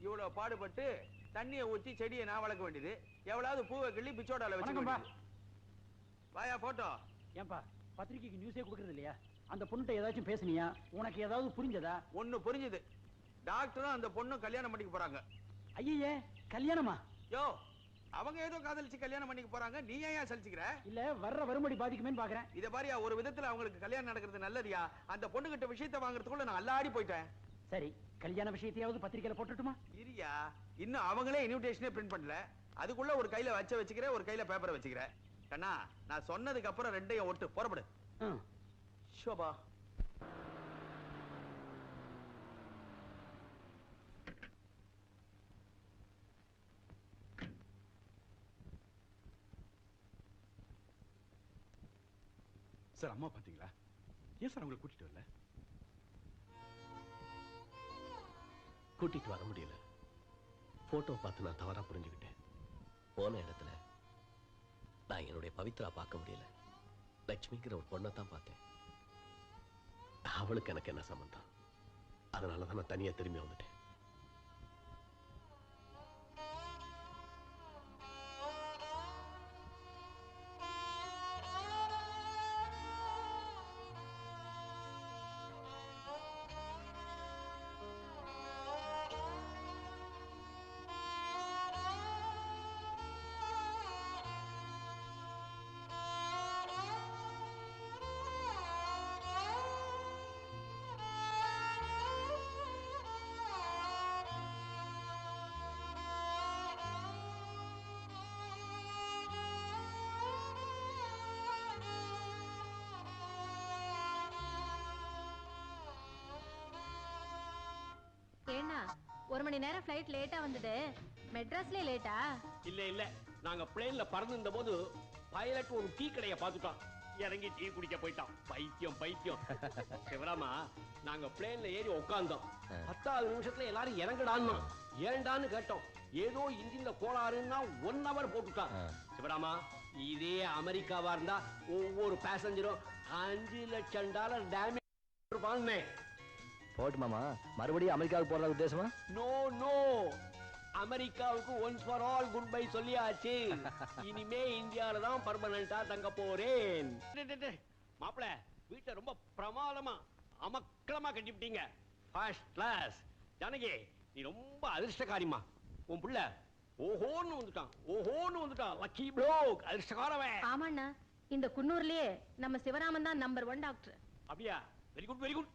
இவ்வளவு பாடுபட்டு தண்ணியை ஊத்தி செடியை நான் வளர்க்க வேண்டியது, எவ்வளவு பூவை கிள்ளி பிச்சோடால வச்சுக்கோங்க. வாயா போட்டோ. ஏன்பா பத்திரிக்கைக்கு நியூஸே கொடுக்கறது இல்லையா? அந்த பொண்ணுட்ட ஏதாச்சும் பேசுனியா? உனக்கு ஏதாவது புரிஞ்சதா? ஒண்ணு புரிஞ்சுது. டாக்டரும் அந்த பொண்ணும் கல்யாணம் பண்ணிக்க போறாங்க. ஐயே, கல்யாணமா? யோ, அவங்க ஏதோ காதலிச்சு கல்யாணம் பண்ணிக்க போறாங்க, நீ ஏன் சலிச்சுக்கிற? இல்ல வர்ற வரும்படி பாதிக்குமேன்னு பாக்குறேன். இத பாரியா, ஒரு விதத்துல அவங்களுக்கு கல்யாணம் நடக்கிறது நல்லதியா? அந்த பொண்ணு கிட்ட விஷயத்தை வாங்குறதுக்குள்ள நான் அல்லாடி போயிட்டேன். சரி, கல்யாண விஷயத்தையாவது பத்திரிக்கையில போட்டுட்டுமா? இரியா, இன்னும் அவங்களே இன்விடேஷனே பிரிண்ட் பண்ணல. அதுக்குள்ள ஒரு கையில வச்சுக்கிறேன், ஒரு கையில பேப்பரை வச்சுக்கிறேன். கண்ணா, நான் சொன்னதுக்கு அப்புறம் ரெண்டையும் ஒட்டு புறப்படு. ஷோபா, சார் அம்மா பாத்தீங்களா? ஏன் சார் உங்களை கூட்டிட்டு வரல? கூட்டிட்டு வர முடியல. போட்டோ பார்த்து நான் தவறா புரிஞ்சுக்கிட்டேன். போன இடத்துல நான் என்னுடைய பவித்ரா பார்க்க முடியல. லட்சுமிங்கிற ஒரு பொண்ணை தான் பார்த்தேன். அவளுக்கு எனக்கு என்ன சம்பந்தம்? அதனாலதான் நான் தனியா திரும்பி வந்துட்டேன். ஒரு மணி நேரம் ஃளைட் லேட்டா வந்தது. மெட்ராஸ்லயே லேட்டா? இல்ல நாங்க பிளேன்ல பறந்திருந்த போது பைலட் ஒரு டீ கடைய பார்த்துட்டான். இறங்கி டீ குடிக்க போயிட்டான். பைத்தியம். சிவராமா, நாங்க பிளேன்ல ஏறி உட்கார்ந்தோம். 10வது நிமிஷத்துல எல்லாரும் இறங்கடான்னு ஏண்டான்னு கேட்டோம். ஏதோ இன்ஜின்ல கோளாறுன்னா 1 hour போட்டுட்டான். சிவராமா, இதே அமெரிக்காவா இருந்தா ஒவ்வொரு பேசஞ்சரும் $5 லட்சம் டேமேஜ் இருப்பான்னு. போட்டு மாமா, மறுபடியும் அமெரிக்காவுக்கு போறதா உத்தேசமா? நோ, அமெரிக்காவுக்கு once for all good bye சொல்லியாச்சு. இனிமே இந்தியால தான் பர்மனண்டா தங்க போறேன். மாப்பிள, வீட்டை ரொம்ப பிரமாதமா அமக்கலமா கட்டிவிட்டீங்க. First class. ஜானகி, நீ ரொம்ப அதிர்ஷ்டக்காரிமா. உன் புள்ள ஓஹோன்னு வந்துட்டான். லக்கி ப்ளோக், அதிர்ஷ்டக்காரவன். ஆமாண்ணா, இந்த குன்னூர்லயே நம்ம சிவராமன் தான் நம்பர் 1 டாக்டர். அப்படியா? Very good.